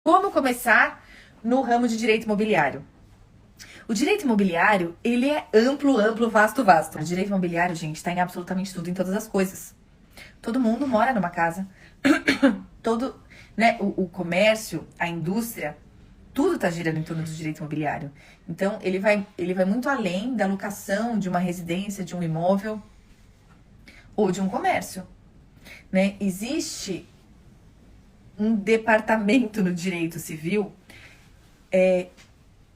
Como começar no ramo de direito imobiliário? O direito imobiliário, ele é amplo, vasto. O direito imobiliário, gente, está em absolutamente tudo, em todas as coisas. Todo mundo mora numa casa. Todo, né, o comércio, a indústria, tudo está girando em torno do direito imobiliário. Então, ele vai muito além da locação de uma residência, de um imóvel ou de um comércio, né? Existe um departamento no direito civil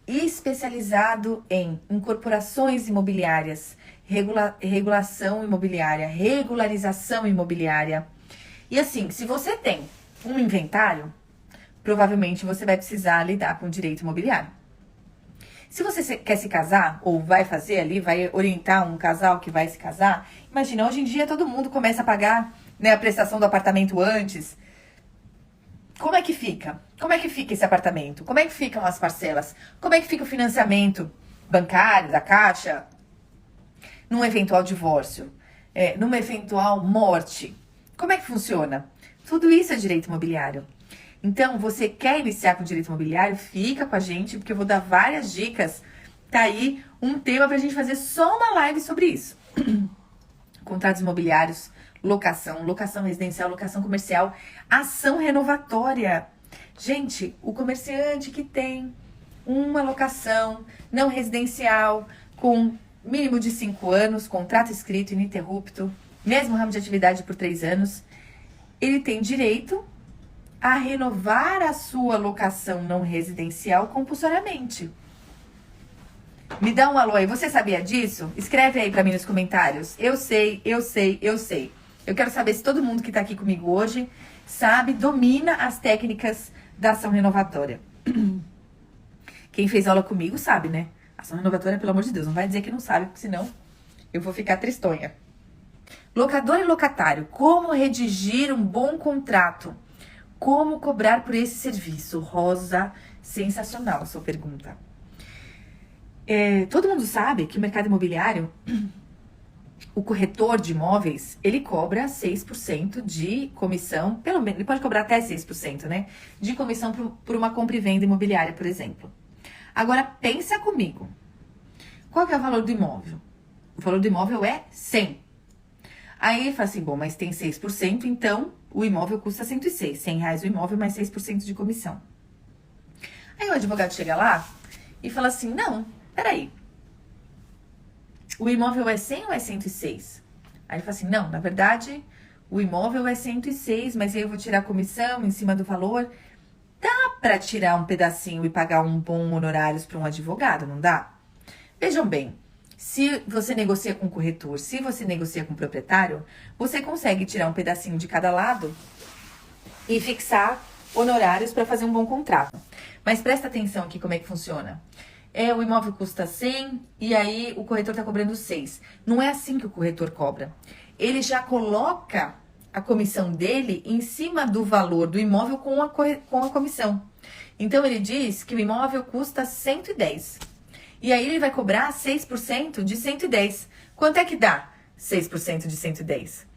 especializado em incorporações imobiliárias, regulação imobiliária, regularização imobiliária. E assim, se você tem um inventário, provavelmente você vai precisar lidar com direito imobiliário. Se você quer se casar, ou vai fazer ali, vai orientar um casal que vai se casar, imagina, hoje em dia todo mundo começa a pagar, né, a prestação do apartamento antes. Como é que fica? Como é que fica esse apartamento? Como é que ficam as parcelas? Como é que fica o financiamento bancário, da Caixa? Num eventual divórcio? Numa eventual morte? Como é que funciona? Tudo isso é direito imobiliário. Então, você quer iniciar com direito imobiliário? Fica com a gente, porque eu vou dar várias dicas. Tá aí um tema pra gente fazer só uma live sobre isso. Contratos imobiliários, locação residencial, locação comercial, ação renovatória. Gente, o comerciante que tem uma locação não residencial com mínimo de 5 anos, contrato escrito ininterrupto, mesmo ramo de atividade por 3 anos, ele tem direito a renovar a sua locação não residencial compulsoriamente. Me dá um alô aí, você sabia disso? Escreve aí pra mim nos comentários. Eu sei. Eu quero saber se todo mundo que tá aqui comigo hoje sabe, domina as técnicas da ação renovatória. Quem fez aula comigo sabe, né? Ação renovatória, pelo amor de Deus, não vai dizer que não sabe, porque senão eu vou ficar tristonha. Locador e locatário, como redigir um bom contrato? Como cobrar por esse serviço? Rosa, sensacional a sua pergunta. Todo mundo sabe que o mercado imobiliário, o corretor de imóveis, ele cobra 6% de comissão, pelo menos, ele pode cobrar até 6%, né? De comissão por uma compra e venda imobiliária, por exemplo. Agora, pensa comigo. Qual que é o valor do imóvel? O valor do imóvel é 100. Aí fala assim, bom, mas tem 6%, então o imóvel custa 106. R$100 o imóvel, mais 6% de comissão. Aí o advogado chega lá e fala assim, não, peraí. O imóvel é 100 ou é 106? Aí ele fala assim, não, na verdade, o imóvel é 106, mas aí eu vou tirar a comissão em cima do valor. Dá pra tirar um pedacinho e pagar um bom honorários para um advogado, não dá? Vejam bem, se você negocia com o corretor, se você negocia com o proprietário, você consegue tirar um pedacinho de cada lado e fixar honorários para fazer um bom contrato. Mas presta atenção aqui como é que funciona. O imóvel custa 100 e aí o corretor está cobrando 6. Não é assim que o corretor cobra. Ele já coloca a comissão dele em cima do valor do imóvel com a comissão. Então ele diz que o imóvel custa 110. E aí ele vai cobrar 6% de 110. Quanto é que dá 6% de 110?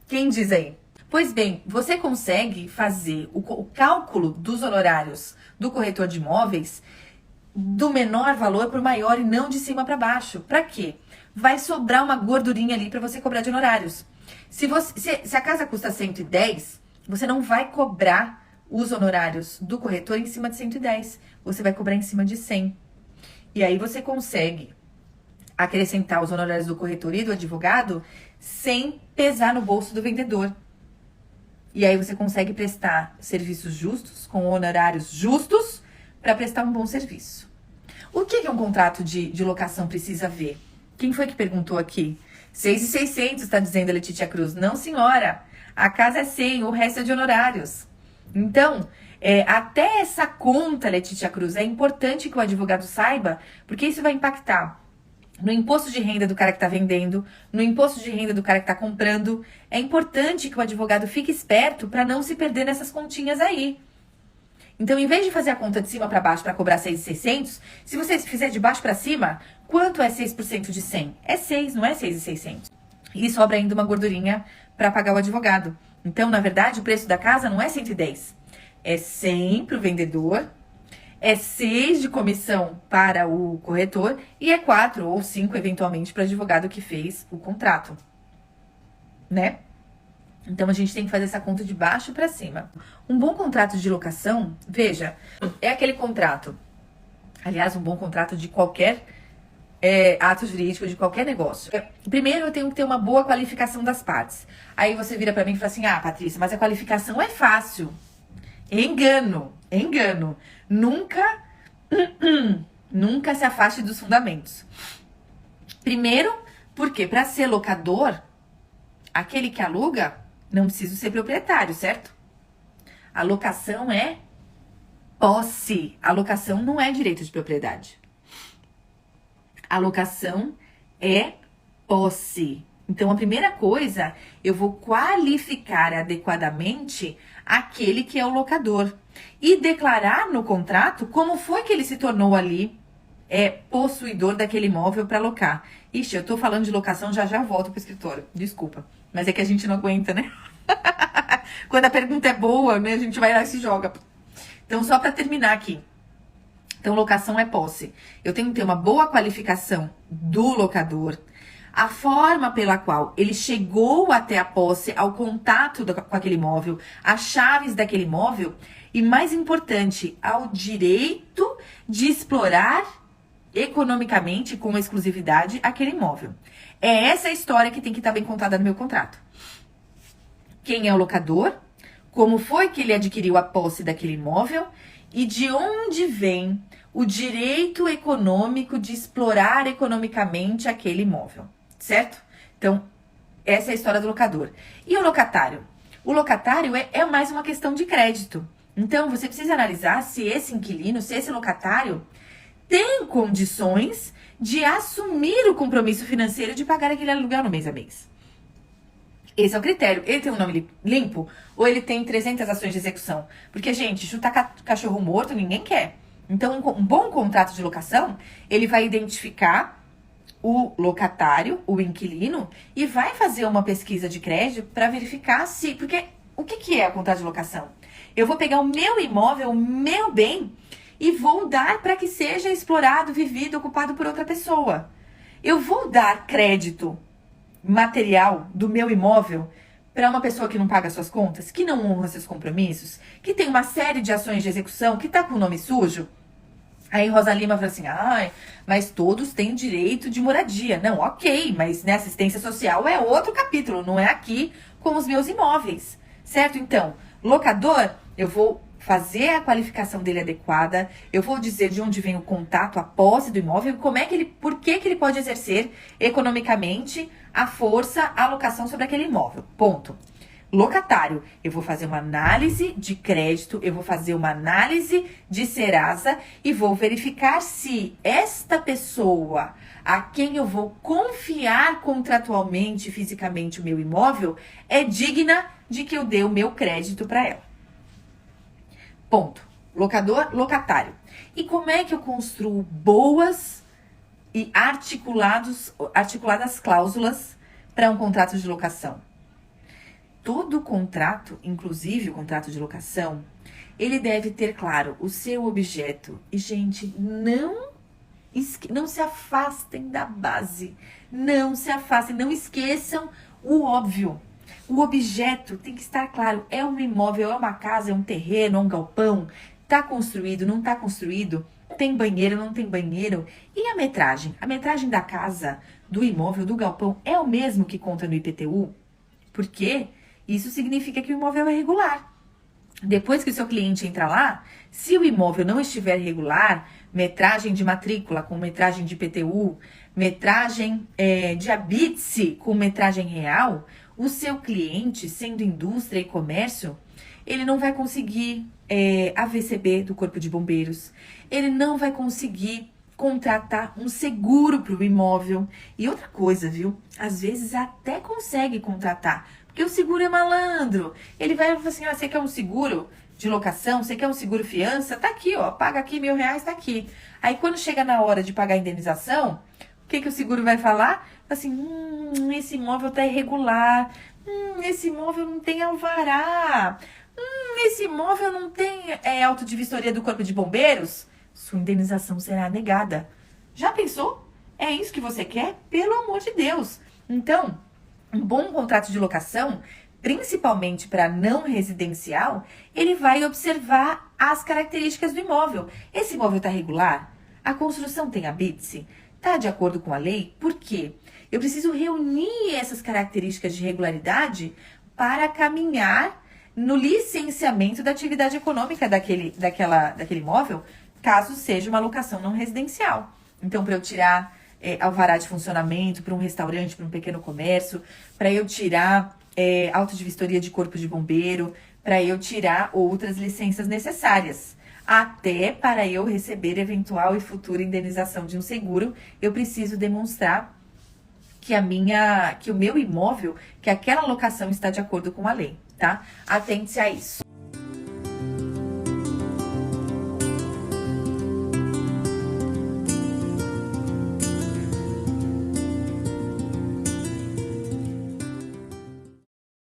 Quem diz aí? Pois bem, você consegue fazer o cálculo dos honorários do corretor de imóveis do menor valor para o maior e não de cima para baixo. Para quê? Vai sobrar uma gordurinha ali para você cobrar de honorários. Se a casa custa 110, você não vai cobrar os honorários do corretor em cima de 110. Você vai cobrar em cima de 100. E aí você consegue acrescentar os honorários do corretor e do advogado sem pesar no bolso do vendedor. E aí você consegue prestar serviços justos, com honorários justos, para prestar um bom serviço. O que um contrato de locação precisa ver? Quem foi que perguntou aqui? 6.600, está dizendo a Letícia Cruz. Não, senhora. A casa é 100, o resto é de honorários. Então, até essa conta, Letícia Cruz, é importante que o advogado saiba, porque isso vai impactar no imposto de renda do cara que está vendendo, no imposto de renda do cara que está comprando. É importante que o advogado fique esperto para não se perder nessas continhas aí. Então, em vez de fazer a conta de cima para baixo para cobrar 6.600, se você fizer de baixo para cima, quanto é 6% de 100? É 6, não é 6.600. E sobra ainda uma gordurinha para pagar o advogado. Então, na verdade, o preço da casa não é 110. é 100 para o vendedor, é 6 de comissão para o corretor e é 4 ou 5 eventualmente para o advogado que fez o contrato, né? Então a gente tem que fazer essa conta de baixo para cima. Um bom contrato de locação, veja, é aquele contrato. Aliás, um bom contrato de qualquer ato jurídico, de qualquer negócio. Primeiro, eu tenho que ter uma boa qualificação das partes. Aí você vira para mim e fala assim: ah, Patrícia, mas a qualificação é fácil. Engano, engano. Nunca, nunca se afaste dos fundamentos. Primeiro, porque para ser locador, aquele que aluga não precisa ser proprietário, certo? A locação é posse. A locação não é direito de propriedade. A locação é posse. Então, a primeira coisa, eu vou qualificar adequadamente aquele que é o locador e declarar no contrato como foi que ele se tornou ali possuidor daquele imóvel para alocar. Ixi, eu tô falando de locação, já volto pro escritório. Desculpa, mas é que a gente não aguenta, né? Quando a pergunta é boa, né, a gente vai lá e se joga. Então, só para terminar aqui. Então, locação é posse. Eu tenho que ter uma boa qualificação do locador, a forma pela qual ele chegou até a posse, ao contato com aquele imóvel, as chaves daquele imóvel e, mais importante, ao direito de explorar economicamente, com exclusividade, aquele imóvel. É essa a história que tem que estar bem contada no meu contrato. Quem é o locador? Como foi que ele adquiriu a posse daquele imóvel? E de onde vem o direito econômico de explorar economicamente aquele imóvel, certo? Então, essa é a história do locador. E o locatário? O locatário é mais uma questão de crédito. Então, você precisa analisar se esse inquilino, se esse locatário tem condições de assumir o compromisso financeiro de pagar aquele aluguel no mês a mês. Esse é o critério. Ele tem um nome limpo ou ele tem 300 ações de execução? Porque, gente, chutar cachorro morto ninguém quer. Então, um bom contrato de locação, ele vai identificar o locatário, o inquilino, e vai fazer uma pesquisa de crédito para verificar se... Porque o que é o contrato de locação? Eu vou pegar o meu imóvel, o meu bem, e vou dar para que seja explorado, vivido, ocupado por outra pessoa. Eu vou dar crédito material do meu imóvel para uma pessoa que não paga suas contas, que não honra seus compromissos, que tem uma série de ações de execução, que tá com o nome sujo. Aí Rosa Lima fala assim: ai, mas todos têm direito de moradia. Não, ok, mas né, assistência social é outro capítulo, não é aqui com os meus imóveis, certo? Então, locador, eu vou fazer a qualificação dele adequada, eu vou dizer de onde vem o contato, a posse do imóvel, por que ele pode exercer economicamente a força, a alocação sobre aquele imóvel. Ponto. Locatário, eu vou fazer uma análise de crédito, eu vou fazer uma análise de Serasa e vou verificar se esta pessoa a quem eu vou confiar contratualmente, fisicamente o meu imóvel, é digna de que eu dê o meu crédito para ela. Ponto. Locador, locatário. E como é que eu construo boas e articuladas cláusulas para um contrato de locação? Todo contrato, inclusive o contrato de locação, ele deve ter claro o seu objeto. E, gente, não se afastem da base. Não se afastem, não esqueçam o óbvio. O objeto tem que estar claro. É um imóvel, é uma casa, é um terreno, é um galpão. Tá construído, não tá construído? Tem banheiro, não tem banheiro? E a metragem? A metragem da casa, do imóvel, do galpão é o mesmo que conta no IPTU? Por quê? Isso significa que o imóvel é regular. Depois que o seu cliente entra lá, se o imóvel não estiver regular, metragem de matrícula com metragem de IPTU, metragem de habite-se com metragem real, o seu cliente, sendo indústria e comércio, ele não vai conseguir a VCB do Corpo de Bombeiros, ele não vai conseguir contratar um seguro para o imóvel. E outra coisa, viu? Às vezes até consegue contratar, porque o seguro é malandro. Ele vai falar assim: você quer um seguro de locação? Você quer um seguro fiança? Tá aqui, ó, paga aqui R$1.000, tá aqui. Aí quando chega na hora de pagar a indenização, o que o seguro vai falar? Assim: esse imóvel tá irregular, esse imóvel não tem alvará, esse imóvel não tem auto de vistoria do Corpo de Bombeiros, sua indenização será negada. Já pensou? É isso que você quer? Pelo amor de Deus! Então, um bom contrato de locação, principalmente para não residencial, ele vai observar as características do imóvel. Esse imóvel está regular? A construção tem habite-se? Está de acordo com a lei? Por quê? Eu preciso reunir essas características de regularidade para caminhar no licenciamento da atividade econômica daquele imóvel, caso seja uma locação não residencial. Então, para eu tirar alvará de funcionamento para um restaurante, para um pequeno comércio, para eu tirar auto de vistoria de corpo de bombeiro, para eu tirar outras licenças necessárias. Até para eu receber eventual e futura indenização de um seguro, eu preciso demonstrar que o meu imóvel, que aquela locação está de acordo com a lei, tá? Atente-se a isso.